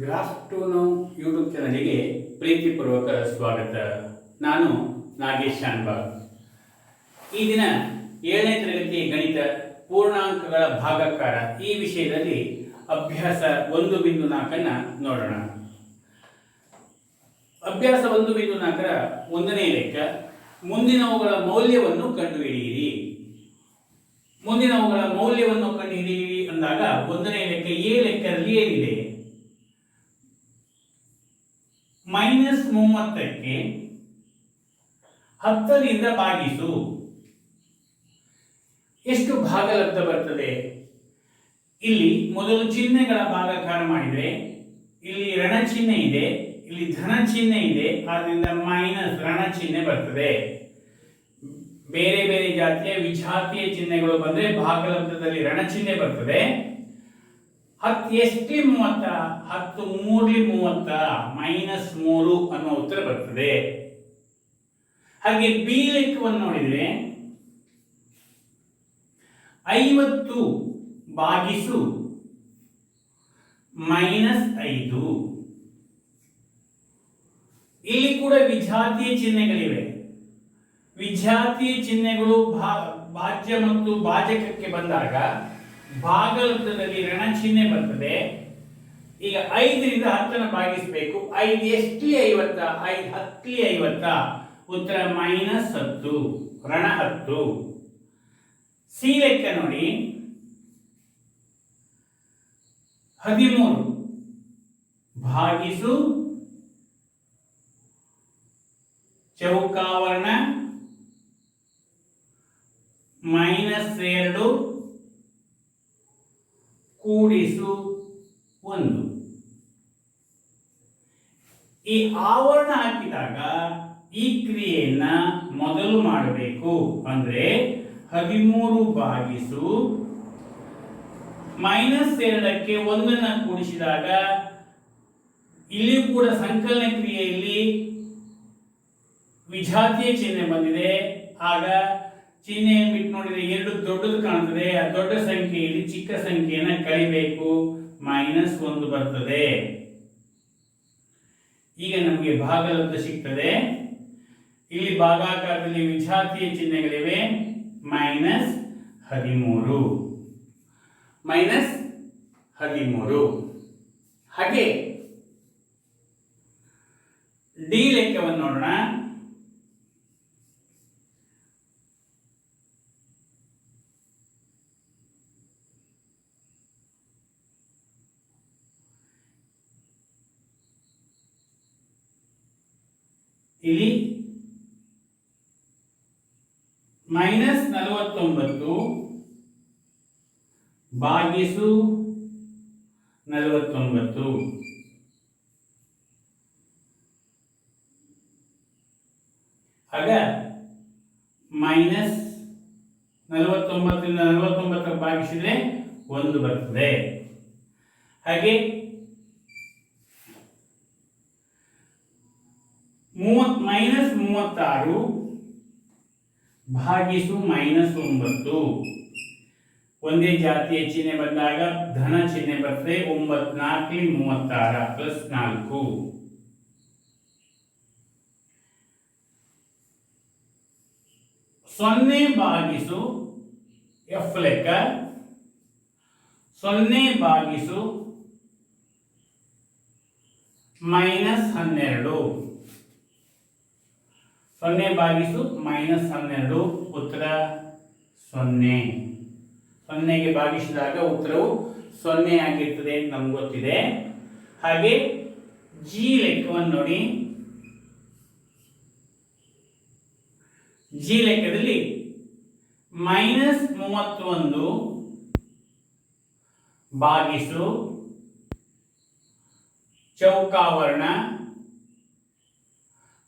Graph to now YouTube ಚಾನಲ್ಗೆ ಪ್ರೀತಿಪೂರ್ವಕ ಸ್ವಾಗತ. ನಾನು ನಾಗೇಶ್ ಶಾನ್ಭಾಗ್. ಈ ದಿನ 7ನೇ ತರಗತಿ ಗಣಿತ ಪೂರ್ಣಾಂಕಗಳ ಭಾಗಾಕಾರ ಈ ವಿಷಯದಲ್ಲಿ ಅಭ್ಯಾಸ 1.4 ನೋಡೋಣ. ಅಭ್ಯಾಸ 1.4 ಒಂದನೇ ಲೆಕ್ಕ, ಮುಂದಿನವುಗಳ ಮೌಲ್ಯವನ್ನು ಕಂಡುಹಿಡಿಯಿರಿ. ಮುಂದಿನವುಗಳ ಮೌಲ್ಯವನ್ನು ಕಂಡುಹಿಡಿಯಿರಿ ಅಂದಾಗ ಒಂದನೇ ಲೆಕ್ಕ ಎ ಲೆಕ್ಕದಲ್ಲಿ ಏನಿದೆ? -30ಕ್ಕೆ 10ರಿಂದ ಭಾಗಿಸು. ಎಷ್ಟು ಭಾಗಲಬ್ಧ ಬರ್ತದೆ? ಇಲ್ಲಿ ಮೊದಲು ಚಿಹ್ನೆಗಳ ಭಾಗಾಕಾರ ಮಾಡಿದರೆ ಇಲ್ಲಿ ಋಣ ಚಿಹ್ನೆ ಇದೆ, ಇಲ್ಲಿ ಧನ ಚಿಹ್ನೆ ಇದೆ, ಆದ್ದರಿಂದ ಮೈನಸ್ ಋಣ ಚಿಹ್ನೆ ಬರ್ತದೆ. ಬೇರೆ ಬೇರೆ ಜಾತಿಯ ವಿಜಾತಿಯ ಚಿಹ್ನೆಗಳು ಬಂದ್ರೆ ಭಾಗಲಬ್ಧದಲ್ಲಿ ಋಣ ಚಿಹ್ನೆ ಬರ್ತದೆ. 10 ಎಷ್ಟ್ಲಿ 30? 10 3ಲಿ 30, -3 ಅನ್ನೋ ಉತ್ತರ ಬರ್ತದೆ. ಹಾಗೆ ಬಿ ಲೆಕ್ಕವನ್ನು ನೋಡಿದ್ರೆ 50 ಭಾಗಿಸು -5. ಇಲ್ಲಿ ಕೂಡ ವಿಜಾತಿಯ ಚಿಹ್ನೆಗಳಿವೆ. ವಿಜಾತಿಯ ಚಿಹ್ನೆಗಳು ಭಾಜ್ಯ ಮತ್ತು ಭಾಜಕಕ್ಕೆ ಬಂದಾಗ ಭಾಗಲಬ್ಧದಲ್ಲಿ ಋಣ ಚಿಹ್ನೆ ಬರ್ತದೆ. ಈಗ 5ರಿಂದ 10 ಭಾಗಿಸಬೇಕು. 5 ಎಷ್ಟ್ಲಿ 50? 5 10ಲಿ 50, ಉತ್ತರ -10, ಋಣ 10. ಸಿ ಲೆಕ್ಕ ನೋಡಿ, 13 ಭಾಗಿಸು ಚೌಕಾವರ್ಣ -2 ಕೂಡಿಸು 1. ಈ ಆವರಣ ಹಾಕಿದಾಗ ಈ ಕ್ರಿಯೆಯನ್ನ ಮೊದಲು ಮಾಡಬೇಕು. ಅಂದ್ರೆ 13 ಭಾಗಿಸು -2ಕ್ಕೆ 1ನ್ನ ಕೂಡಿಸಿದಾಗ ಇಲ್ಲಿ ಕೂಡ ಸಂಕಲನ ಕ್ರಿಯೆಯಲ್ಲಿ ವಿಜಾತಿಯ ಚಿಹ್ನೆ ಬಂದಿದೆ. ಆಗ ಚಿಹ್ನೆಯನ್ನು ಬಿಟ್ಟು ನೋಡಿದ್ರೆ 2 ದೊಡ್ಡದು ಕಾಣ್ತದೆ. ಆ ದೊಡ್ಡ ಸಂಖ್ಯೆಯಲ್ಲಿ ಚಿಕ್ಕ ಸಂಖ್ಯೆಯನ್ನ ಕಳಿಬೇಕು, -1 ಬರ್ತದೆ. ಈಗ ನಮಗೆ ಭಾಗಲಬ್ಧ ಸಿಗ್ತದೆ. ಇಲ್ಲಿ ಭಾಗಾಕಾರದಲ್ಲಿ ವಿಜಾತಿಯ ಚಿಹ್ನೆಗಳಿವೆ, -13. ಹಾಗೆ ಡಿ ಲೆಕ್ಕವನ್ನು ನೋಡೋಣ. ಇಲ್ಲಿ -49 ಭಾಗಿಸು 49. ಆಗ -49ರಿಂದ 49 ಭಾಗಿಸಿದ್ರೆ 1 ಬರ್ತದೆ. ಹಾಗೆ -36 ಭಾಗಿಸು -9. ಒಂದೇ ಜಾತಿಯ ಚಿಹ್ನೆ ಬಂದಾಗ ಧನ ಚಿಹ್ನೆ ಬರ್ತದೆ. 9 4ಲಿ 36 +4. ಸೊನ್ನೆ ಭಾಗಿಸು ಎಫ್ ಲೆಕ್ಕ 0 ಭಾಗಿಸು -12. 0 ಭಾಗಿಸು -12, ಉತ್ತರ 0. 0ಗೆ ಭಾಗಿಸಿದಾಗ ಉತ್ತರವು 0 ಆಗಿರ್ತದೆ ಅಂತ ನಮ್ಗೆ ಗೊತ್ತಿದೆ. ಹಾಗೆ ಜಿ ಲೆಕ್ಕವನ್ನು ನೋಡಿ. ಜಿ ಲೆಕ್ಕದಲ್ಲಿ -31 ಭಾಗಿಸು ಚೌಕಾವರ್ಣ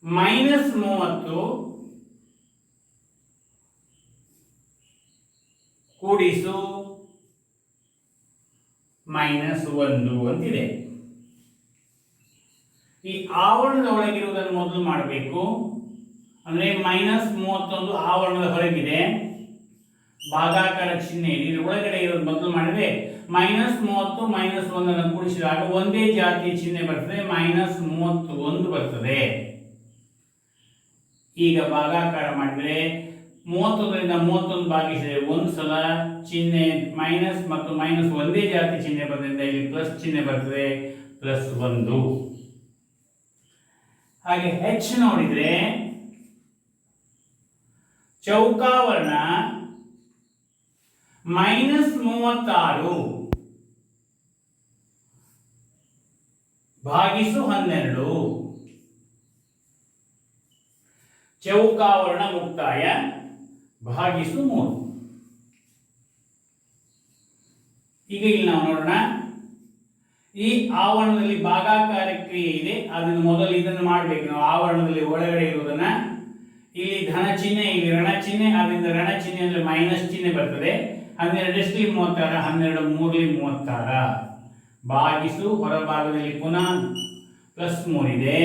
-30 ಕೂಡಿಸು -1 ಅಂತಿದೆ. ಈ ಆವರಣದ ಒಳಗಿರುವುದನ್ನು ಮೊದಲು ಮಾಡಬೇಕು. ಅಂದ್ರೆ -31 ಆವರಣದ ಹೊರಗಿದೆ, ಭಾಗಾಕಾರ ಚಿಹ್ನೆ ಇದರ ಒಳಗಡೆ ಇರೋದು ಮೊದಲು ಮಾಡಿದ್ರೆ -30 -1 ಕೂಡಿಸಿದಾಗ ಒಂದೇ ಜಾತಿಯ ಚಿಹ್ನೆ ಬರ್ತದೆ, -31 ಬರ್ತದೆ. ಈಗ ಭಾಗಾಕಾರ ಮಾಡಿದ್ರೆ 31ರಿಂದ 31 ಭಾಗಿಸಿದ್ರೆ ಒಂದು ಸಲ ಚಿಹ್ನೆ ಮೈನಸ್ ಮತ್ತು ಮೈನಸ್ ಒಂದೇ ಜಾತಿ ಚಿಹ್ನೆ ಬರೋದ್ರಿಂದ ಇಲ್ಲಿ ಪ್ಲಸ್ ಚಿಹ್ನೆ ಬರ್ತದೆ, +1. ಹಾಗೆ ಹೆಚ್ಚು ನೋಡಿದ್ರೆ ಚೌಕಾವರ್ಣ -36 ಭಾಗಿಸು 12. ಚೌಕಾವರ್ಣ ಮುಕ್ತಾಯ ಭಾಗಿಸು 3. ಈಗ ಇಲ್ಲಿ ನಾವು ನೋಡೋಣ, ಈ ಆವರಣದಲ್ಲಿ ಭಾಗಾಕಾರ ಕ್ರಿಯೆ ಇದೆ, ಅದನ್ನು ಮೊದಲು ಇದನ್ನು ಮಾಡಬೇಕು ನಾವು. ಆವರಣದಲ್ಲಿ ಒಳಗಡೆ ಇರುವುದನ್ನ ಇಲ್ಲಿ ಧನ ಚಿಹ್ನೆ, ಇಲ್ಲಿ ಋಣ ಚಿಹ್ನೆ, ಅದರಿಂದ ಋಣ ಚಿಹ್ನೆ ಅಂದ್ರೆ ಮೈನಸ್ ಚಿಹ್ನೆ ಬರ್ತದೆ. 12 ಎಷ್ಟಲಿ 36, 12 3ಲಿ 36 ಭಾಗಿಸು ಹೊರಭಾಗದಲ್ಲಿ ಪುನಃ +3 ಇದೆ,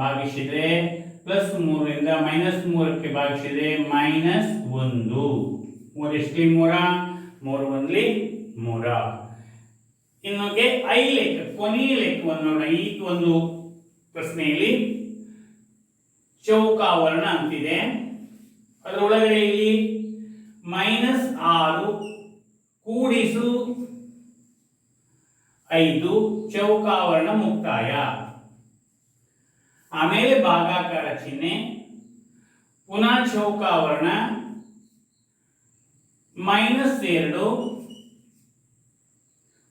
ಭಾಗಿಸಿದ್ರೆ +3ರಿಂದ -3ಕ್ಕೆ ಭಾಗಿಸಿದ್ರೆ -1. 3 ಎಷ್ಟಲಿ 3, 3 1ಲಿ 3. ಇನ್ನೊಂದು ಐ ಲೆಕ್ಕ, ಕೊನೆಯ ಲೆಕ್ಕವನ್ನು ನೋಡೋಣ. ಈ ಒಂದು ಪ್ರಶ್ನೆಯಲ್ಲಿ ಚೌಕಾವರ್ಣ ಅಂತಿದೆ, ಅದರೊಳಗಡೆ ಇಲ್ಲಿ -6 ಕೂಡಿಸು 5 ಚೌಕಾವರ್ಣ ಮುಕ್ತಾಯ. ಆಮೇಲೆ ಭಾಗಾಕಾರ ಚಿಹ್ನೆ, ಪುನಃ ಚೌಕಾವರ್ಣ -2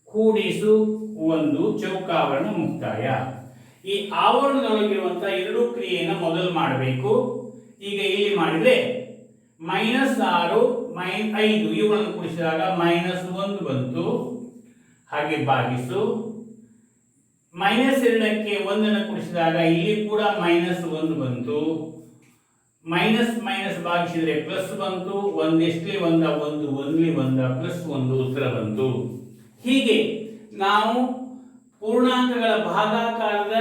ಕೂಡಿಸು 1 ಚೌಕಾವರ್ಣ ಮುಕ್ತಾಯ. ಈ ಆವರಣದೊಳಗಿರುವಂತಹ ಎರಡು ಕ್ರಿಯೆಯನ್ನು ಮೊದಲು ಮಾಡಬೇಕು. ಈಗ ಇಲ್ಲಿ ಮಾಡಿದ್ರೆ -6 5 ಇವುಗಳನ್ನು ಕೂಡಿಸಿದಾಗ -1 ಬಂತು. ಹಾಗೆ ಭಾಗಿಸು -2ಕ್ಕೆ 1 ಕೂಡಿಸಿದಾಗ ಇಲ್ಲಿ ಕೂಡ -1 ಬಂತು. ಮೈನಸ್ ಭಾಗಿಸಿದ್ರೆ ಪ್ಲಸ್ ಬಂತು. 1 ಎಷ್ಟಲಿ 1, 1 1ಲಿ 1 +1 ಉತ್ತರ ಬಂತು. ಹೀಗೆ ನಾವು ಪೂರ್ಣಾಂಕಗಳ ಭಾಗಾಕಾರದ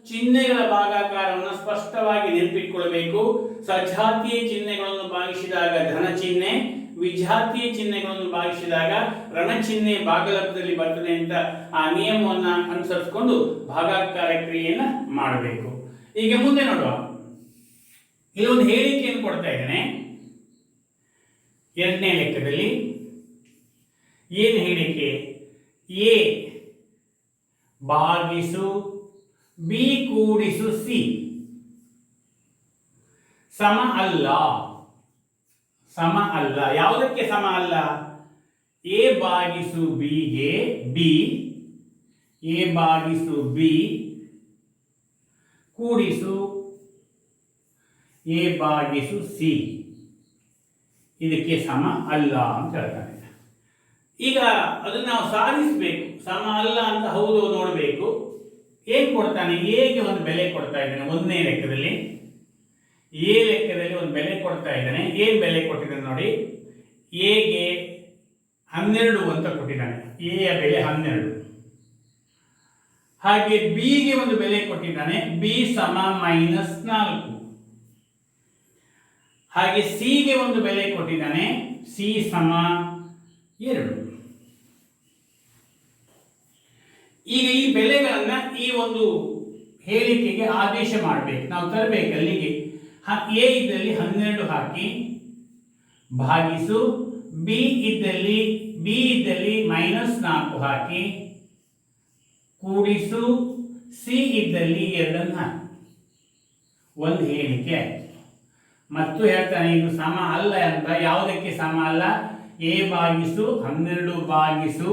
ಚಿಹ್ನೆಗಳ ಭಾಗಾಕಾರವನ್ನು ಸ್ಪಷ್ಟವಾಗಿ ನೆನಪಿಟ್ಟುಕೊಳ್ಳಬೇಕು. ಸಜಾತೀಯ ಚಿಹ್ನೆಗಳನ್ನು ಭಾಗಿಸಿದಾಗ ಧನ ಚಿಹ್ನೆ, ವಿಜಾತೀಯ ಚಿಹ್ನೆಗಳನ್ನು ಭಾಗಿಸಿದಾಗ ಋಣ ಚಿಹ್ನೆ ಭಾಗಲಬ್ಧದಲ್ಲಿ ಬರ್ತದೆ ಅಂತ ಆ ನಿಯಮವನ್ನು ಅನುಸರಿಸಿಕೊಂಡು ಭಾಗಾಕಾರ ಕ್ರಿಯೆಯನ್ನು ಮಾಡಬೇಕು. ಈಗ ಮುಂದೆ ನೋಡುವ, ಇಲ್ಲೊಂದು ಹೇಳಿಕೆಯನ್ನು ಕೊಡ್ತಾ ಇದ್ದೇನೆ. ಎರಡನೇ ಲೆಕ್ಕದಲ್ಲಿ ಏನು ಹೇಳಿಕೆ? ಎ ಭಾಗಿಸು ಬಿ ಕೂಡಿಸು ಸಿ ಸಮ ಅಲ್ಲ. ಸಮ ಅಲ್ಲ. ಯಾವುದಕ್ಕೆ ಸಮ ಅಲ್ಲ? ಎ ಭಾಗಿಸು ಬಿಗೆ ಬಿ, ಎ ಭಾಗಿಸು ಬಿ ಕೂಡಿಸು ಎ ಭಾಗಿಸು ಸಿ, ಇದಕ್ಕೆ ಸಮ ಅಲ್ಲ ಅಂತ ಹೇಳ್ತಾನೆ. ಈಗ ಅದನ್ನು ನಾವು ಸಾಧಿಸಬೇಕು. ಸಮ ಅಲ್ಲ ಅಂತ ಹೌದು ನೋಡಬೇಕು. ಏನು ಕೊಡ್ತಾನೆ? ಎಗೆ ಒಂದು ಬೆಲೆ ಕೊಡ್ತಾ ಇದ್ದಾನೆ. ಒಂದನೇ ಲೆಕ್ಕದಲ್ಲಿ ಎ ಲೆಕ್ಕದಲ್ಲಿ ಒಂದು ಬೆಲೆ ಕೊಡ್ತಾ ಇದ್ದಾನೆ. ಏನು ಬೆಲೆ ಕೊಟ್ಟಿದ್ದಾನೆ ನೋಡಿ. ಎಗೆ 12 ಅಂತ ಕೊಟ್ಟಿದ್ದಾನೆ. ಎಯ ಬೆಲೆ 12. ಹಾಗೆ ಬಿಗೆ ಒಂದು ಬೆಲೆ ಕೊಟ್ಟಿದ್ದಾನೆ. ಬಿ ಸಮ -4. ಹಾಗೆ ಸಿಗೆ ಒಂದು ಬೆಲೆ ಕೊಟ್ಟಿದ್ದಾನೆ. ಸಿ ಸಮ 2. ಈಗ ಈ ಬೆಲೆಗಳನ್ನ ಈ ಒಂದು ಹೇಳಿಕೆಗೆ ಆದೇಶ ಮಾಡಬೇಕು. ನಾವು ತರಬೇಕು ಅಲ್ಲಿಗೆ. ಎ ಇದ್ದಲ್ಲಿ 12 ಹಾಕಿ ಭಾಗಿಸು, ಬಿ ಇದ್ದಲ್ಲಿ -4 ಹಾಕಿ ಕೂಡಿಸು, ಸಿ ಇದ್ದಲ್ಲಿ 2 ಹಾಕಿ ಒಂದು ಹೇಳಿಕೆ ಆಯ್ತು. ಮತ್ತು ಹೇಳ್ತಾನೆ ಇದು ಸಮ ಅಲ್ಲ ಅಂತ. ಯಾವುದಕ್ಕೆ ಸಮ ಅಲ್ಲ? ಎ ಭಾಗಿಸು 12 ಭಾಗಿಸು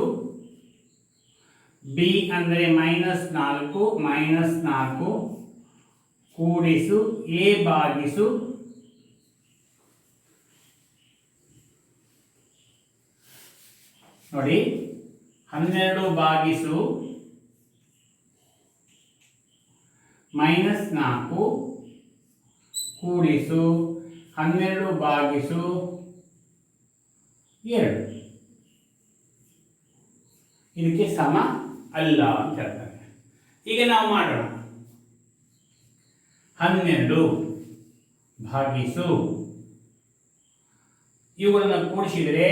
ಬಿ ಅಂದರೆ -4 ಕೂಡಿಸು ಎ ಭಾಗಿಸು ನೋಡಿ 12 ಭಾಗಿಸು -4 ಕೂಡಿಸು 12 ಭಾಗಿಸು 2, ಇದಕ್ಕೆ ಸಮ ಅಲ್ಲ ಅಂತ ಹೇಳ್ತಾರೆ. ಈಗ ನಾವು ಮಾಡೋಣ. 12 ಭಾಗಿಸು ಇವುಗಳನ್ನು ಕೂಡಿಸಿದರೆ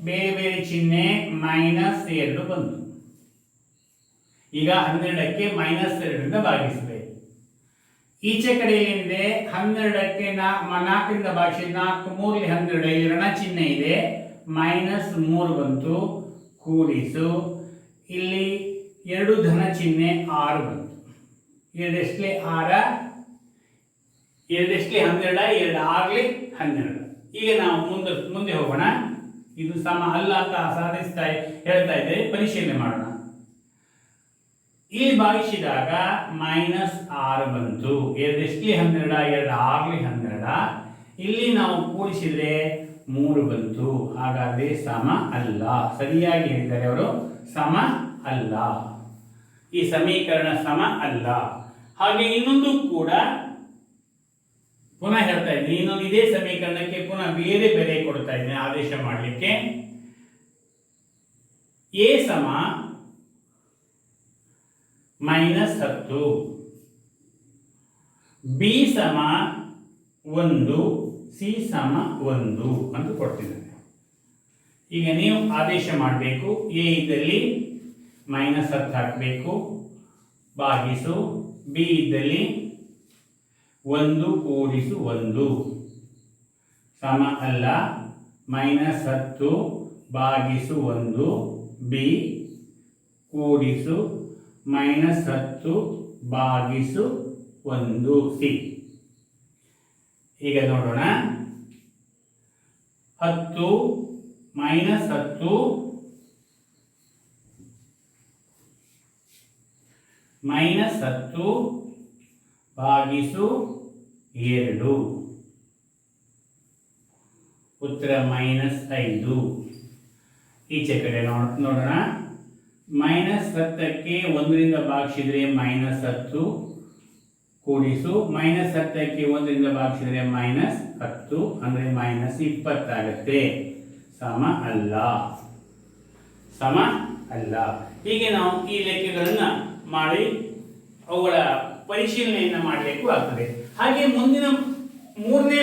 ಬೇರೆ ಬೇರೆ ಚಿಹ್ನೆ -2 ಬಂತು. ಈಗ 12ಕ್ಕೆ -2ರಿಂದ ಭಾಗಿಸಬೇಕು. ಈಚೆ ಕಡೆ ಏನಿದೆ 12ಕ್ಕೆ 4ರಿಂದ ಭಾಗಿಸಿ 4 3 12 ಇಲ್ಲಿ ಋಣ ಚಿಹ್ನೆ ಇದೆ, -3 ಬಂತು. ಕೂಡಿಸು, ಇಲ್ಲಿ 2 ಧನ ಚಿಹ್ನೆ 6 ಬಂತು. 2 ಎಷ್ಟೇ 6, 2 ಎಷ್ಟೇ 12, 2 6 12. ಈಗ ನಾವು ಮುಂದೆ ಹೋಗೋಣ. ಇದು ಸಮ ಅಲ್ಲ ಅಂತ ಹೇಳ್ತಾ ಇದ್ದೇವೆ, ಪರಿಶೀಲನೆ ಮಾಡೋಣ. ಇಲ್ಲಿ ಭಾಗಿಸಿದಾಗ -6 ಬಂತು. 2 ಎಷ್ಟೇ 12, 2 6 12. ಇಲ್ಲಿ ನಾವು ಕೂಡಿಸಿದ್ರೆ 3 ಬಂತು. ಹಾಗಾದ್ರೆ ಸಮ ಅಲ್ಲ. ಸರಿಯಾಗಿ ಹೇಳಿದ್ದಾರೆ ಅವರು, ಸಮ ಅಲ್ಲ. ಈ ಸಮೀಕರಣ ಸಮ ಅಲ್ಲ. ಹಾಗೆ ಇನ್ನೊಂದು ಕೂಡ ಪುನಃ ಹೇಳ್ತಾ ಇದ್ದೀನಿ, ಇನ್ನೊಂದು ಇದೇ ಸಮೀಕರಣಕ್ಕೆ ಪುನಃ ಬೇರೆ ಬೆಲೆ ಕೊಡ್ತಾ ಇದ್ದೀನಿ ಆದೇಶ ಮಾಡಲಿಕ್ಕೆ. ಎ ಸಮ -10, ಬಿ ಸಮ 1, ಸಿ ಸಮ 1 ಅಂತ ಕೊಡ್ತಿದ್ದಾರೆ. ಈಗ ನೀವು ಆದೇಶ ಮಾಡಬೇಕು. ಎ ಇದ್ದಲ್ಲಿ -10 ಹಾಕಬೇಕು, ಭಾಗಿಸು. ಬಿ ಇದ್ದಲ್ಲಿ 1 ಕೂಡಿಸು 1 ಸಮ ಅಲ್ಲ. -10 ಭಾಗಿಸು 1 ಬಿ ಕೂಡಿಸು -10 ಭಾಗಿಸು 1 ಸಿ. ಈಗ ನೋಡೋಣ. 10 -10 -10 ಭಾಗಿಸು 2, ಉತ್ತರ -5. ಈಚೆ ಕಡೆ ನೋಡೋಣ. -10ಕ್ಕೆ 1ರಿಂದ ಭಾಗಿಸಿದ್ರೆ -10 ಕೂಡಿಸು -10ಕ್ಕೆ 1ರಿಂದ ಭಾಗಿಸಿದ್ರೆ -10 ಅಂದ್ರೆ -20 ಆಗುತ್ತೆ. ಸಮ ಅಲ್ಲ, ಸಮ ಅಲ್ಲ. ಹೀಗೆ ನಾವು ಈ ಲೆಕ್ಕಗಳನ್ನ ಮಾಡಿ ಅವುಗಳ ಪರಿಶೀಲನೆಯನ್ನು ಮಾಡಬೇಕು ಆಗ್ತದೆ. ಹಾಗೆ ಮುಂದಿನ 3ನೇ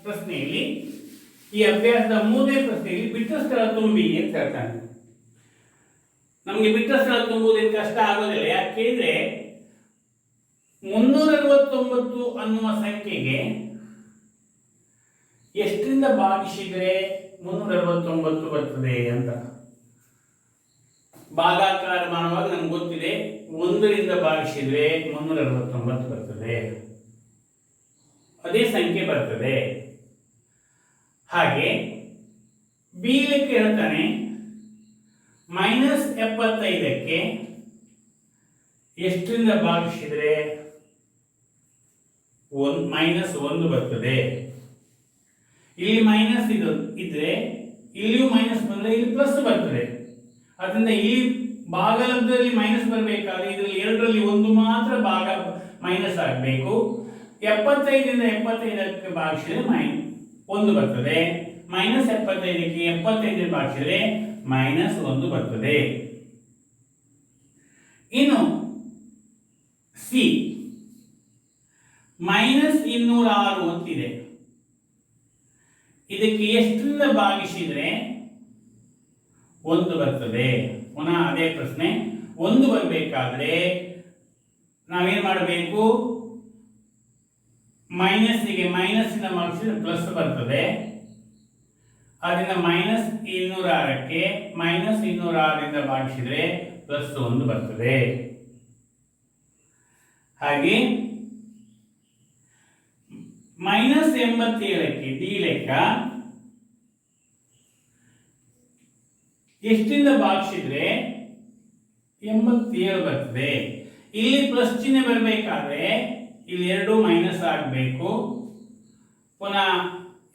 ಪ್ರಶ್ನೆಯಲ್ಲಿ, ಈ ಅಭ್ಯಾಸದ 3ನೇ ಪ್ರಶ್ನೆಯಲ್ಲಿ ಬಿಟ್ಟ ಸ್ಥಳ ತುಂಬಿ ಅಂತ ಹೇಳ್ತಾನೆ. ನಮಗೆ ಬಿಟ್ಟ ಸ್ಥಳ ತುಂಬುವುದೇನು ಕಷ್ಟ ಆಗೋದಿಲ್ಲ. ಯಾಕೆಂದ್ರೆ 369 ಅನ್ನುವ ಸಂಖ್ಯೆಗೆ ಎಷ್ಟರಿಂದ ಭಾಗಿಸಿದರೆ 369 ಬರ್ತದೆ ಅಂತ ಭಾಗಾಕಾರ ಮಾಡುವಾಗ ನಮ್ಗೆ ಗೊತ್ತಿದೆ. 1ರಿಂದ ಭಾಗಿಸಿದ್ರೆ 369 ಬರ್ತದೆ, ಅದೇ ಸಂಖ್ಯೆ ಬರ್ತದೆ. ಹಾಗೆ ಬಿ ಲೆಕ್ಕ ಹೇಳ್ತಾನೆ, -75ಕ್ಕೆ ಎಷ್ಟರಿಂದ ಭಾಗಿಸಿದ್ರೆ -1 ಬರ್ತದೆ. ಇಲ್ಲಿ ಮೈನಸ್ ಇದ್ರೆ ಇಲ್ಲಿಯೂ ಮೈನಸ್ ಬಂದ್ರೆ ಇಲ್ಲಿ ಪ್ಲಸ್ ಬರ್ತದೆ. ಅದರಿಂದ ಈ ಭಾಗಲಬ್ಧದಲ್ಲಿ ಮೈನಸ್ ಬರಬೇಕಾದ್ರೆ ಇದರಲ್ಲಿ 2ರಲ್ಲಿ 1 ಮಾತ್ರ ಭಾಗ ಮೈನಸ್ ಆಗಬೇಕು. 75ರಿಂದ 75ಕ್ಕೆ ಭಾಗಿಸಿದ್ರೆ -1 ಬರ್ತದೆ. -75ಕ್ಕೆ 75 ಭಾಗಿಸಿದ್ರೆ -1 ಬರ್ತದೆ. ಇನ್ನು ಸಿ -206 ಅಂತಿದೆ. ಇದಕ್ಕೆ ಎಷ್ಟರಿಂದ ಭಾಗಿಸಿದ್ರೆ 1 ಬರ್ತದೆ. ಪುನಃ ಅದೇ ಪ್ರಶ್ನೆ. 1 ಬರಬೇಕಾದ್ರೆ ನಾವೇನ್ ಮಾಡಬೇಕು? ಮೈನಸ್ಸಿಗೆ ಮೈನಸ್ಸಿನ ಭಾಗಿಸಿದ್ರೆ ಪ್ಲಸ್ ಬರ್ತದೆ. ಅದರಿಂದ -206ಕ್ಕೆ -206ರಿಂದ ಭಾಗಿಸಿದ್ರೆ +1 ಬರ್ತದೆ. ಹಾಗೆ -87ಕ್ಕೆ ಡಿ ಲೆಕ್ಕ ಎಷ್ಟರಿಂದ ಭಾಗಿಸಿದ್ರೆ 87 ಬರ್ತದೆ. ಇಲ್ಲಿ ಪ್ಲಸ್ ಚಿಹ್ನೆ ಬರಬೇಕಾದ್ರೆ ಇಲ್ಲಿ 2 ಮೈನಸ್ ಆಗಬೇಕು. ಪುನಃ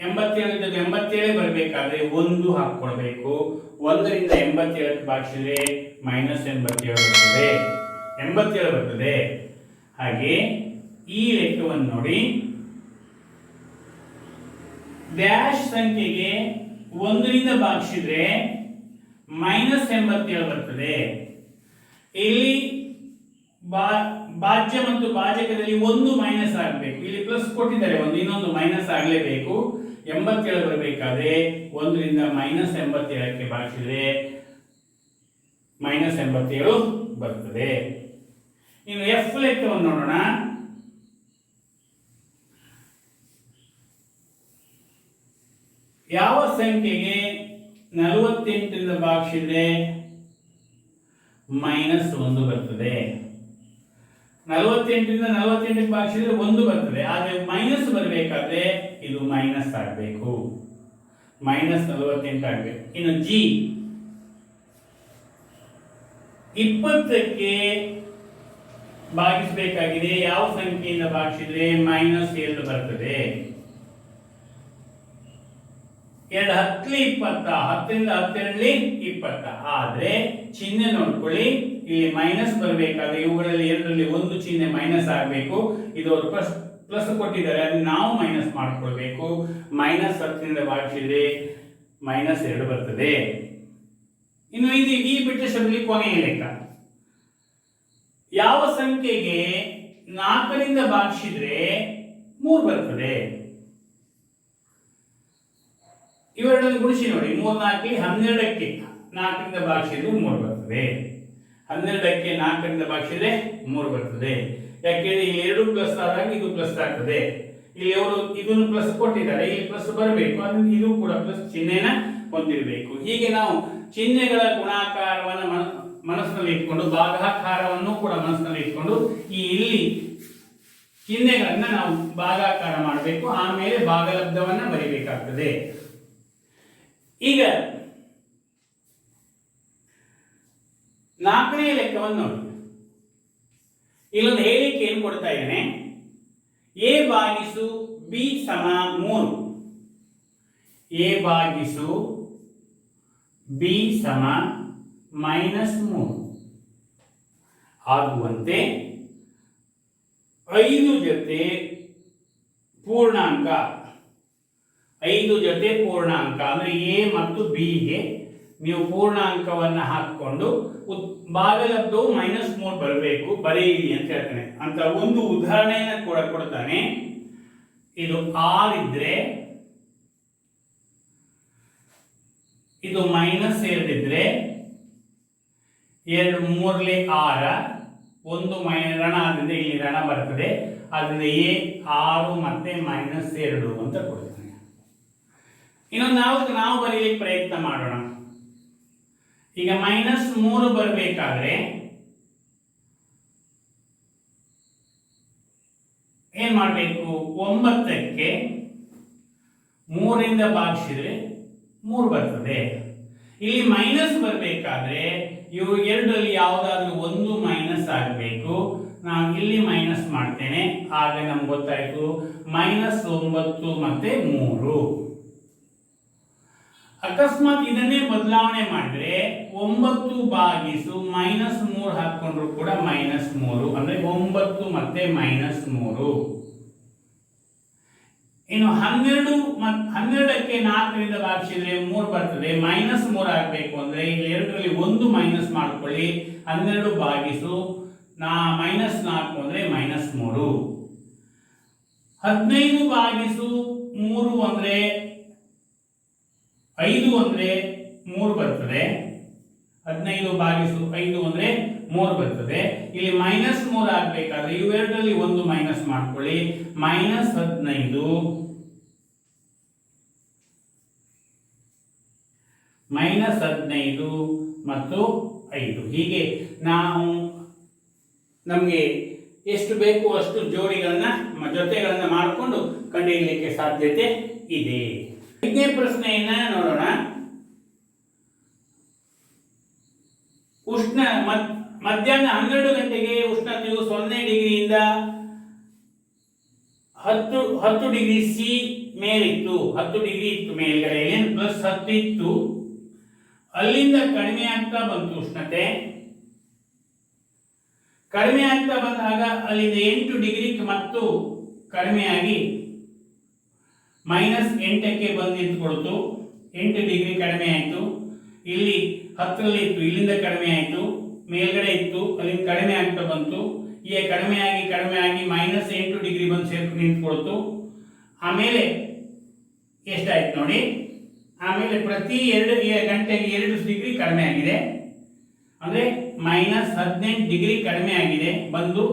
87 87 ಬರಬೇಕಾದ್ರೆ 1 ಹಾಕೊಳ್ಬೇಕು. 1ರಿಂದ 87ಕ್ಕೆ ಭಾಗಿಸಿದ್ರೆ -87 ಬರ್ತದೆ, 87 ಬರ್ತದೆ. ಹಾಗೆ ಈ ಲೆಕ್ಕವನ್ನು ನೋಡಿ. ಡ್ಯಾಶ್ ಸಂಖ್ಯೆಗೆ 1ರಿಂದ ಭಾಗಿಸಿದ್ರೆ -87 ಬರ್ತದೆ. ಇಲ್ಲಿ ಭಾಜ್ಯ ಮತ್ತು ಭಾಜಕದಲ್ಲಿ 1 ಮೈನಸ್ ಆಗಬೇಕು. ಇಲ್ಲಿ ಪ್ಲಸ್ ಕೊಟ್ಟಿದ್ದಾರೆ, ಇನ್ನೊಂದು ಮೈನಸ್ ಆಗಲೇಬೇಕು. 87 ಬರಬೇಕಾದ್ರೆ 1ರಿಂದ -87ಕ್ಕೆ ಭಾಗಿಸಿದ್ರೆ -87 ಬರ್ತದೆ. ಇನ್ನು ಎಫ್ ಲೆಕ್ಕವನ್ನು ನೋಡೋಣ. ಯಾವ ಸಂಖ್ಯೆಗೆ 48ರಿಂದ ಭಾಗಿಸಿದ್ರೆ -1 ಬರ್ತದೆ? 48ರಿಂದ 48ಕ್ಕೆ ಭಾಗಿಸಿದ್ರೆ 1 ಬರ್ತದೆ, ಆದರೆ ಮೈನಸ್ ಬರಬೇಕಾದ್ರೆ ಇದು ಮೈನಸ್ ಆಗಬೇಕು, -48 ಆಗಬೇಕು. ಇನ್ನು ಜಿ 20ಕ್ಕೆ ಭಾಗಿಸಬೇಕಾಗಿದೆ. ಯಾವ ಸಂಖ್ಯೆಯಿಂದ ಭಾಗಿಸಿದ್ರೆ -2 ಬರ್ತದೆ? 2 10 20, 10ರಿಂದ 12 20. ಆದ್ರೆ ಚಿಹ್ನೆ ನೋಡ್ಕೊಳ್ಳಿ, ಇಲ್ಲಿ ಮೈನಸ್ ಬರಬೇಕಾದ್ರೆ ಇವುಗಳಲ್ಲಿ ಎರಡರಲ್ಲಿ ಒಂದು ಚಿಹ್ನೆ ಮೈನಸ್ ಆಗಬೇಕು. ಇದು ಅವರು ಪ್ಲಸ್ ಕೊಟ್ಟಿದ್ದಾರೆ, ಅದನ್ನ ನಾವು ಮೈನಸ್ ಮಾಡ್ಕೊಳ್ಬೇಕು. -10ರಿಂದ ಭಾಗಿಸಿದ್ರೆ -2 ಬರ್ತದೆ. ಇನ್ನು ಇದು ಈ ಬಿಟ್ಟ ಶಬ್ದದಲ್ಲಿ ಕೊನೆಯ ಲೆಕ್ಕ. ಯಾವ ಸಂಖ್ಯೆಗೆ 4ರಿಂದ ಭಾಗಿಸಿದ್ರೆ 3 ಬರ್ತದೆ? ಇವೆರಡನ್ನು ಗುಣಿಸಿ ನೋಡಿ. 3 4 12ಕ್ಕೆ 4ರಿಂದ ಭಾಗಿಸಿದ್ರೆ 3 ಬರ್ತದೆ. 12ಕ್ಕೆ 4ರಿಂದ ಭಾಗಿಸಿದ್ರೆ 3 ಬರ್ತದೆ. ಯಾಕೆಂದ್ರೆ ಇಲ್ಲಿ 2 ಪ್ಲಸ್ ಆದಾಗ ಇದು ಪ್ಲಸ್ ಆಗ್ತದೆ. ಇಲ್ಲಿ ಅವರು ಇದನ್ನು ಪ್ಲಸ್ ಕೊಟ್ಟಿದ್ದಾರೆ, ಇಲ್ಲಿ ಪ್ಲಸ್ ಬರಬೇಕು, ಅದನ್ನು ಇದು ಕೂಡ ಪ್ಲಸ್ ಚಿಹ್ನೆನ ಹೊಂದಿರಬೇಕು. ಹೀಗೆ ನಾವು ಚಿಹ್ನೆಗಳ ಗುಣಾಕಾರವನ್ನು ಮನಸ್ಸಿನಲ್ಲಿ ಇಟ್ಕೊಂಡು, ಭಾಗಾಕಾರವನ್ನು ಕೂಡ ಮನಸ್ಸಿನಲ್ಲಿ ಇಟ್ಕೊಂಡು ಈ ಇಲ್ಲಿ ಚಿಹ್ನೆಗಳನ್ನ ನಾವು ಭಾಗಾಕಾರ ಮಾಡಬೇಕು. ಆಮೇಲೆ ಭಾಗಲಬ್ಧವನ್ನ ಬರೀಬೇಕಾಗ್ತದೆ. ಈಗ 4ನೇ ಲೆಕ್ಕವನ್ನು ನೋಡಿ. ಇಲ್ಲೊಂದು ಹೇಳಿಕೆ ಏನು ಕೊಡ್ತಾ ಇದ್ದೇನೆ. a ಭಾಗಿಸು b ಸಮ 3. a ಭಾಗಿಸು b ಸಮ -3 ಆಗುವಂತೆ 5 ಜೊತೆ ಪೂರ್ಣಾಂಕ, 5 ಜೊತೆ ಪೂರ್ಣಾಂಕ ಅಂದ್ರೆ a ಮತ್ತು b ಗೆ ನೀವು ಪೂರ್ಣಾಂಕವನ್ನು ಹಾಕಿಕೊಂಡು ಭಾಗಲಬ್ಧವು -3 ಬರಬೇಕು, ಬರೆಯಿರಿ ಅಂತ ಹೇಳ್ತಾನೆ. ಅಂತ ಒಂದು ಉದಾಹರಣೆಯನ್ನು ಕೂಡ ಕೊಡ್ತಾನೆ. ಇದು 6 ಇದ್ರೆ, ಇದು -2 ಇದ್ರೆ, 2 3 6, 1 ಋಣ ಆದ್ರಿಂದ ಇಲ್ಲಿ ಋಣ ಬರ್ತದೆ. ಆದ್ರಿಂದ a 6 ಮತ್ತೆ -2 ಅಂತ ಕೊಡ್ತಾನೆ. ಇನ್ನೊಂದು ನಾವು ಬರೀಲಿಕ್ಕೆ ಪ್ರಯತ್ನ ಮಾಡೋಣ. ಈಗ -3 ಬರಬೇಕಾದ್ರೆ ಏನ್ ಮಾಡಬೇಕು? 9ಕ್ಕೆ 3ರಿಂದ ಭಾಗಿಸಿದ್ರೆ 3 ಬರ್ತದೆ. ಇಲ್ಲಿ ಮೈನಸ್ ಬರಬೇಕಾದ್ರೆ ಇವು ಎರಡರಲ್ಲಿ ಯಾವುದಾದ್ರೂ ಒಂದು ಮೈನಸ್ ಆಗಬೇಕು. ನಾನು ಇಲ್ಲಿ ಮೈನಸ್ ಮಾಡ್ತೇನೆ, ಆಗ ನಮ್ಗೆ ಗೊತ್ತಾಯ್ತು -9 ಮತ್ತೆ 3. ಅಕಸ್ಮಾತ್ ಇದನ್ನೇ ಬದಲಾವಣೆ ಮಾಡಿದ್ರೆ 9 ಭಾಗಿಸು -3 ಹಾಕೊಂಡ್ರು ಕೂಡ -3 ಅಂದ್ರೆ 9 ಮತ್ತೆ -3. ಇನ್ನು 12ಕ್ಕೆ 4ರಿಂದ ಭಾಗಿಸಿದ್ರೆ 3 ಬರ್ತದೆ. -3 ಆಗಬೇಕು ಅಂದ್ರೆ ಇಲ್ಲಿ ಎರಡರಲ್ಲಿ ಒಂದು ಮೈನಸ್ ಮಾಡ್ಕೊಳ್ಳಿ. 12 ಭಾಗಿಸು -4 ಅಂದ್ರೆ -3. 15 ಭಾಗಿಸು 3 ಅಂದ್ರೆ 5 ಅಂದ್ರೆ 3 ಬರ್ತದೆ. 15 ಭಾಗಿಸು 5 ಅಂದ್ರೆ 3 ಬರ್ತದೆ. ಇಲ್ಲಿ -3 ಆಗಬೇಕಾದ್ರೆ ಇವೆರಡರಲ್ಲಿ ಒಂದು ಮೈನಸ್ ಮಾಡ್ಕೊಳ್ಳಿ. -15 ಮತ್ತು 5. ಹೀಗೆ ನಾವು ನಮಗೆ ಎಷ್ಟು ಬೇಕು ಅಷ್ಟು ಜೋಡಿಗಳನ್ನ ಜೊತೆಗಳನ್ನ ಮಾಡಿಕೊಂಡು ಕಂಡುಹಿಡಿಯಲಿಕ್ಕೆ ಸಾಧ್ಯತೆ ಇದೆ. 5ನೇ ಪ್ರಶ್ನೆಯನ್ನ ನೋಡೋಣ. ಉಷ್ಣ ಮಧ್ಯಾಹ್ನ 12 ಗಂಟೆಗೆ ಉಷ್ಣತೆಯು 0 ಡಿಗ್ರಿಯಿಂದ 10 ಡಿಗ್ರಿ ಸಿ ಮೇಲಿತ್ತು. 10 ಡಿಗ್ರಿ ಇತ್ತು ಮೇಲ್ಗಡೆ, +10 ಇತ್ತು. ಅಲ್ಲಿಂದ ಕಡಿಮೆ ಆಗ್ತಾ ಬಂತು ಉಷ್ಣತೆ. ಕಡಿಮೆ ಆಗ್ತಾ ಬಂದಾಗ ಅಲ್ಲಿಂದ 8 ಡಿಗ್ರಿ ಮತ್ತು ಕಡಿಮೆಯಾಗಿ -8ಕ್ಕೆ ಬಂದು ನಿಂತುಕೊಳ್ತು. 8 ಡಿಗ್ರಿ ಕಡಿಮೆ ಆಯಿತು. ಇಲ್ಲಿ 10ರಲ್ಲಿ ಇತ್ತು, ಇಲ್ಲಿಂದ ಕಡಿಮೆ ಆಯಿತು. ಮೇಲ್ಗಡೆ ಇತ್ತು, ಅಲ್ಲಿಂದ ಕಡಿಮೆ ಆಗ್ತಾ ಬಂತು. ಈಗ ಕಡಿಮೆ ಆಗಿ -8 ಡಿಗ್ರಿ ಬಂದು ಸೇರ್ಕೊಂಡು ನಿಂತ್ಕೊಳ್ತು. ಆಮೇಲೆ ಎಷ್ಟಾಯ್ತು ನೋಡಿ. ಆಮೇಲೆ ಪ್ರತಿ 2 ಗಂಟೆಗೆ 2 ಡಿಗ್ರಿ ಕಡಿಮೆ ಆಗಿದೆ, ಅಂದರೆ -18 ಡಿಗ್ರಿ ಕಡಿಮೆ ಆಗಿದೆ ಬಂದು.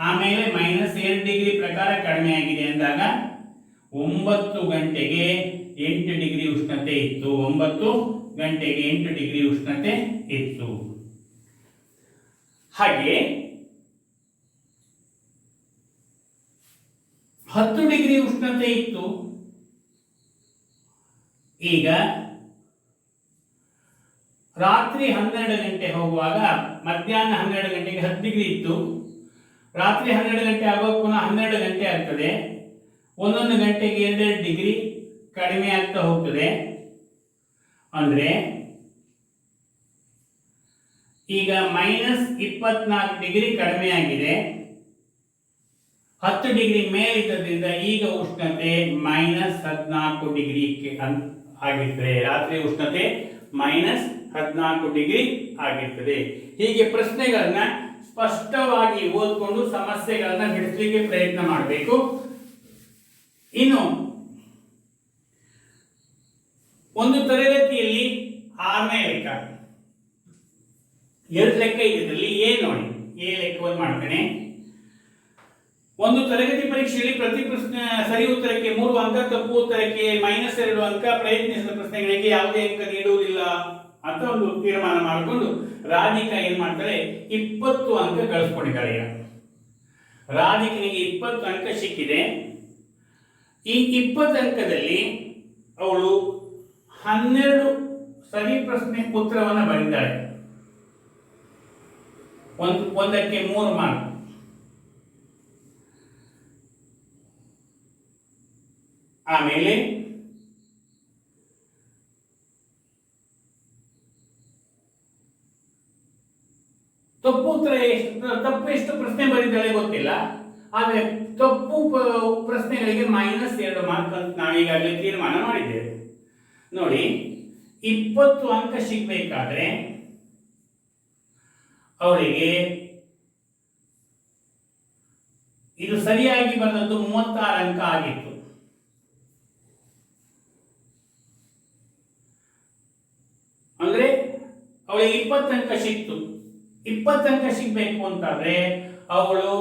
ಆಮೇಲೆ -2 ಡಿಗ್ರಿ ಪ್ರಕಾರ ಕಡಿಮೆ ಆಗಿದೆ ಅಂದಾಗ 9 ಗಂಟೆಗೆ 8 ಡಿಗ್ರಿ ಉಷ್ಣತೆ ಇತ್ತು. 9 ಗಂಟೆಗೆ 8 ಡಿಗ್ರಿ ಉಷ್ಣತೆ ಇತ್ತು. ಹಾಗೆ 10 ಡಿಗ್ರಿ ಉಷ್ಣತೆ ಇತ್ತು. ಈಗ ರಾತ್ರಿ 12 ಗಂಟೆ ಹೋಗುವಾಗ ಮಧ್ಯಾಹ್ನ 12 ಗಂಟೆಗೆ 10 ಡಿಗ್ರಿ ಇತ್ತು. ರಾತ್ರಿ 12 ಗಂಟೆ ಆಗುವಾಗ ಪುನಃ 12 ಗಂಟೆ ಆಗ್ತದೆ. ಒಂದೊಂದು ಗಂಟೆಗೆ 2 ಡಿಗ್ರಿ ಕಡಿಮೆ ಆಗ್ತಾ ಹೋಗ್ತದೆ. ಅಂದ್ರೆ ಈಗ -24 ಡಿಗ್ರಿ ಕಡಿಮೆ ಆಗಿದೆ. 10 ಡಿಗ್ರಿ ಮೇಲಿದ್ದರಿಂದ ಈಗ ಉಷ್ಣತೆ -14 ಡಿಗ್ರಿ ಆಗಿರ್ತದೆ. ರಾತ್ರಿ ಉಷ್ಣತೆ -14 ಡಿಗ್ರಿ ಆಗಿರ್ತದೆ. ಹೀಗೆ ಪ್ರಶ್ನೆಗಳನ್ನ ಸ್ಪಷ್ಟವಾಗಿ ಓದ್ಕೊಂಡು ಸಮಸ್ಯೆಗಳನ್ನ ಬಿಡಿಸಲಿಕ್ಕೆ ಪ್ರಯತ್ನ ಮಾಡಬೇಕು. ಇನ್ನು ಒಂದು ತರಗತಿಯಲ್ಲಿ 6ನೇ ಲೆಕ್ಕ, 2 ಲೆಕ್ಕ ಇದರಲ್ಲಿ ಎ ನೋಡಿ. ಎ ಲೆಕ್ಕವನ್ನು ಮಾಡ್ತೇನೆ. ಒಂದು ತರಗತಿ ಪರೀಕ್ಷೆಯಲ್ಲಿ ಪ್ರತಿ ಪ್ರಶ್ನೆ ಸರಿ ಉತ್ತರಕ್ಕೆ 3 ಅಂಕ, ತಪ್ಪು ಉತ್ತರಕ್ಕೆ -2 ಅಂಕ, ಪ್ರಯತ್ನಿಸಿದ ಪ್ರಶ್ನೆಗಳಿಗೆ ಯಾವುದೇ ಅಂಕ ನೀಡುವುದಿಲ್ಲ ಅಂತ ಒಂದು ತೀರ್ಮಾನ ಮಾಡಿಕೊಂಡು ರಾಧಿಕಾ ಏನ್ ಮಾಡ್ತಾರೆ, 20 ಅಂಕ ಗಳಿಸ್ಕೊಂಡಿದ್ದಾಳೆ. ರಾಧಿಕನಿಗೆ 20 ಅಂಕ ಸಿಕ್ಕಿದೆ. ಈ 20 ಅಂಕದಲ್ಲಿ ಅವಳು 12 ಸರಿ ಪ್ರಶ್ನೆ ಉತ್ತರವನ್ನು ಬರೆದಿದ್ದಾಳೆ. ಒಂದಕ್ಕೆ 3 ಮಾರ್ಕ್. ಆಮೇಲೆ ತಪ್ಪು ಉತ್ತರ ತಪ್ಪು ಎಷ್ಟು ಪ್ರಶ್ನೆ ಬರೆದಿದ್ದಾಳೆ ಗೊತ್ತಿಲ್ಲ. ಆದ್ರೆ ತಪ್ಪು ಪ್ರಶ್ನೆಗಳಿಗೆ -2 ಮಾರ್ಕ್ ಅಂತ ನಾವೀಗಾಗಲೇ ತೀರ್ಮಾನ ಮಾಡಿದ್ದೇವೆ. ನೋಡಿ, 20 ಅಂಕ ಸಿಗಬೇಕಾದ್ರೆ ಅವಳಿಗೆ ಇದು ಸರಿಯಾಗಿ ಬಂದದ್ದು 36 ಅಂಕ ಆಗಿತ್ತು. ಅಂದ್ರೆ ಅವಳಿಗೆ 20 ಅಂಕ ಸಿಕ್ತು. 20 ಅಂಕ ಸಿಗ್ಬೇಕು ಅಂತಾದ್ರೆ ಅವಳು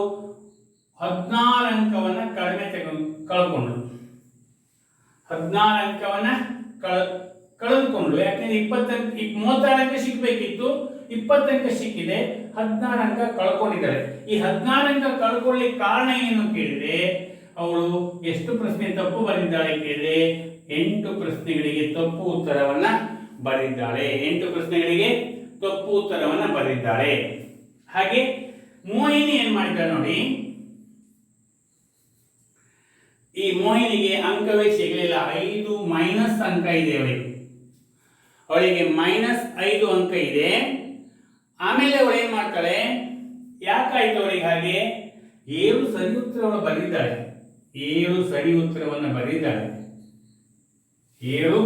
16 ಅಂಕವನ್ನ ಕಡಿಮೆ ಕಳ್ಕೊಂಡ್ಳು. 16 ಅಂಕವನ್ನ ಕಳೆದುಕೊಂಡ್ಳು. ಯಾಕಂದ್ರೆ 36 ಅಂಕ ಸಿಗ್ಬೇಕಿತ್ತು, 20 ಅಂಕ ಸಿಕ್ಕಿದೆ, 16 ಅಂಕ ಕಳ್ಕೊಂಡಿದ್ದಾಳೆ. ಈ 16 ಅಂಕ ಕಳ್ಕೊಳ್ಳಿಕ್ಕೆ ಕಾರಣ ಏನು ಕೇಳಿದ್ರೆ, ಅವಳು ಎಷ್ಟು ಪ್ರಶ್ನೆ ತಪ್ಪು ಬರೆದಿದ್ದಾಳೆ ಕೇಳಿದ್ರೆ 8 ಪ್ರಶ್ನೆಗಳಿಗೆ ತಪ್ಪು ಉತ್ತರವನ್ನ ಬರೆದಿದ್ದಾಳೆ. 8 ಪ್ರಶ್ನೆಗಳಿಗೆ ತಪ್ಪು ಉತ್ತರವನ್ನ ಬರೆದಿದ್ದಾಳೆ. ಹಾಗೆ ಮೋಹಿನಿ ಏನ್ ಮಾಡಿದ್ದಾಳೆ ನೋಡಿ. ಈ ಮೋಹಿನಿಗೆ ಅಂಕವೇ ಸಿಗಲಿಲ್ಲ. 5 ಮೈನಸ್ ಅಂಕ ಇದೆ ಅವಳಿಗೆ -5 ಅಂಕ ಇದೆ. ಆಮೇಲೆ ಅವಳು ಏನ್ ಮಾಡ್ತಾಳೆ, ಯಾಕಾಯ್ತು ಅವಳಿಗೆ ಹಾಗೆ, 7 ಸರಿ ಉತ್ತರವನ್ನು ಬರೆದಿದ್ದಾಳೆ. 7 ಸರಿ ಉತ್ತರವನ್ನು ಬರೆದಿದ್ದಾಳೆ. 7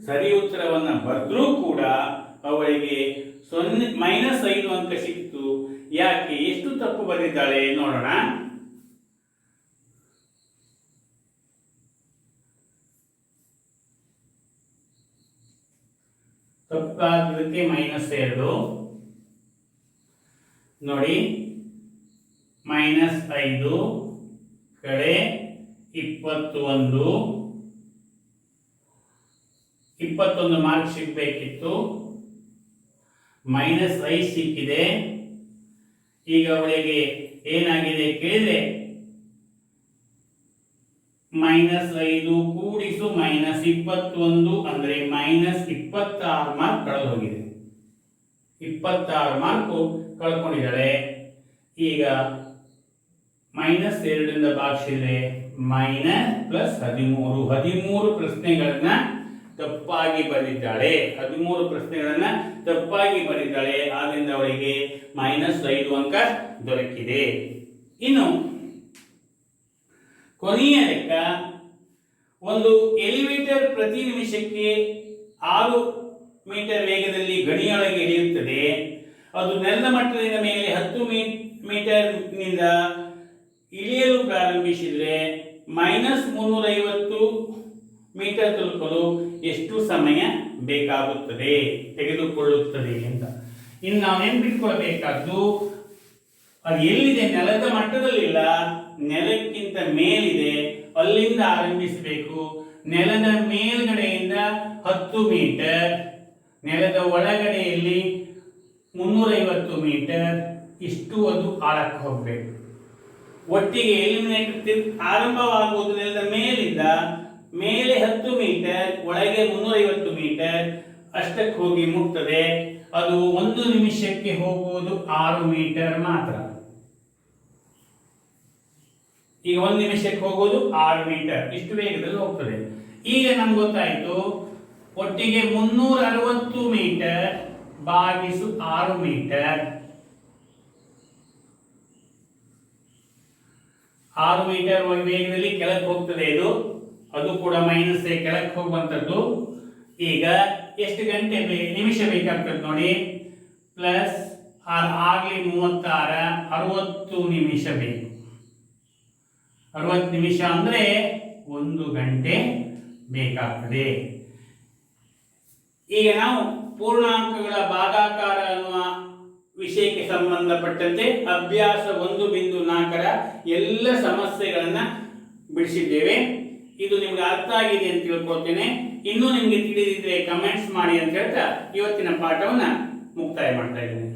ಸರಿ ಉತ್ತರವನ್ನು ಬರೆದ್ರೂ ಕೂಡ ಅವಳಿಗೆ -5 ಅಂಕ ಸಿಕ್ತು. ಯಾಕೆ, ಎಷ್ಟು ತಪ್ಪು ಬರೆದಿದ್ದಾಳೆ ನೋಡೋಣ. ತಪ್ಪಾದಕ್ಕೆ -2 ನೋಡಿ, -5 ಕಡೆ 21 ಮಾರ್ಕ್ ಸಿಗಬೇಕಿತ್ತು, -5 ಸಿಕ್ಕಿದೆ. ಈಗ ಅವಳಿಗೆ ಏನಾಗಿದೆ ಕೇಳಿದ್ರೆ, -5 ಕೂಡಿಸು -21 ಅಂದ್ರೆ -26 ಮಾರ್ಕ್ ಕಳೆದು ಹೋಗಿದೆ. 26 ಮಾರ್ಕ್ ಕಳ್ಕೊಂಡಿದ್ದಾಳೆ. ಈಗ -2 ಭಾಗಿಸಿದ್ರೆ -13 ಪ್ರಶ್ನೆಗಳನ್ನ ತಪ್ಪಾಗಿ ಬರೆದಿದ್ದಾಳೆ. 13 ಪ್ರಶ್ನೆಗಳನ್ನ ತಪ್ಪಾಗಿ ಬರೆದಿದ್ದಾಳೆ. ಆದ್ರಿಂದ ಅವಳಿಗೆ -5 ಅಂಕ ದೊರಕಿದೆ. ಇನ್ನು ಕೊನೆಯ ಲೆಕ್ಕ, ಒಂದು ಎಲಿವೇಟರ್ ಪ್ರತಿ ನಿಮಿಷಕ್ಕೆ 6 ಮೀಟರ್ ವೇಗದಲ್ಲಿ ಗಣಿಯೊಳಗೆ ಇಳಿಯುತ್ತದೆ. ಅದು ನೆಲದ ಮಟ್ಟದಿಂದ ಮೇಲೆ 10 ಮೀಟರ್ ನಿಂದ ಇಳಿಯಲು ಪ್ರಾರಂಭಿಸಿದರೆ -350 ಮೀಟರ್ ತಲುಪಲು ಎಷ್ಟು ಸಮಯ ಬೇಕಾಗುತ್ತದೆ ತೆಗೆದುಕೊಳ್ಳುತ್ತದೆ ಅಂತ. ಇನ್ನು ನಾವು ನೆನಪಿಟ್ಕೊಳ್ಬೇಕಾದ್ದು ಅದು ಎಲ್ಲಿದೆ, ನೆಲದ ಮಟ್ಟದಲ್ಲಿಲ್ಲ, ನೆಲಕ್ಕಿಂತ ಮೇಲಿದೆ, ಅಲ್ಲಿಂದ ಆರಂಭಿಸಬೇಕು. ನೆಲದ ಮೇಲ್ಗಡೆಯಿಂದ 10 ಮೀಟರ್, ನೆಲದ ಒಳಗಡೆಯಲ್ಲಿ 350 ಮೀಟರ್, ಇಷ್ಟು ಅದು ಆಳಕ್ಕೆ ಹೋಗಬೇಕು. ಒಟ್ಟಿಗೆ ಎಲಿಮಿನೇಟರ್ ಆರಂಭವಾಗುವುದು ನೆಲದ ಮೇಲಿಂದ, ಮೇಲೆ 10 ಮೀಟರ್, ಒಳಗೆ 350 ಮೀಟರ್, ಅಷ್ಟಕ್ಕೆ ಹೋಗಿ ಮುಟ್ತದೆ. ಅದು 1 ನಿಮಿಷಕ್ಕೆ ಹೋಗುವುದು 6 ಮೀಟರ್ ಮಾತ್ರ. ಈಗ 1 ನಿಮಿಷಕ್ಕೆ ಹೋಗೋದು 6 ಮೀಟರ್, ಇಷ್ಟು ವೇಗದಲ್ಲಿ ಹೋಗ್ತದೆ. ಈಗ ನಮ್ಗೆ ಗೊತ್ತಾಯ್ತು, ಒಟ್ಟಿಗೆ 360 ಮೀಟರ್ ಭಾಗಿಸು 6 ಮೀಟರ್, 6 ಮೀಟರ್ ವೇಗದಲ್ಲಿ ಕೆಳಕ್ಕೆ ಹೋಗ್ತದೆ. ಅದು ಕೂಡ ಮೈನಸ್ ಕೆಳಕ್ಕೆ ಹೋಗುವಂಥದ್ದು. ಈಗ ಎಷ್ಟು ಗಂಟೆ ನಿಮಿಷ ಬೇಕಾಗ್ತದೆ ನೋಡಿ, ಪ್ಲಸ್ ಆಗಲಿ 36, 60 ನಿಮಿಷ ಬೇಕು. 60 ನಿಮಿಷ ಅಂದರೆ 1 ಗಂಟೆ ಬೇಕಾಗ್ತದೆ. ಈಗ ನಾವು ಪೂರ್ಣಾಂಕಗಳ ಭಾಗಾಕಾರ ಅನ್ನುವ ವಿಷಯಕ್ಕೆ ಸಂಬಂಧಪಟ್ಟಂತೆ ಅಭ್ಯಾಸ 1.4ರ ಎಲ್ಲ ಸಮಸ್ಯೆಗಳನ್ನ ಬಿಡಿಸಿದ್ದೇವೆ. ಇದು ನಿಮ್ಗೆ ಅರ್ಥ ಆಗಿದೆ ಅಂತ ತಿಳ್ಕೊಳ್ತೇನೆ. ಇನ್ನೂ ನಿಮ್ಗೆ ತಿಳಿದಿದ್ರೆ ಕಮೆಂಟ್ಸ್ ಮಾಡಿ ಅಂತ ಹೇಳ್ತಾ ಇವತ್ತಿನ ಪಾಠವನ್ನ ಮುಕ್ತಾಯ ಮಾಡ್ತಾ ಇದ್ದೇನೆ.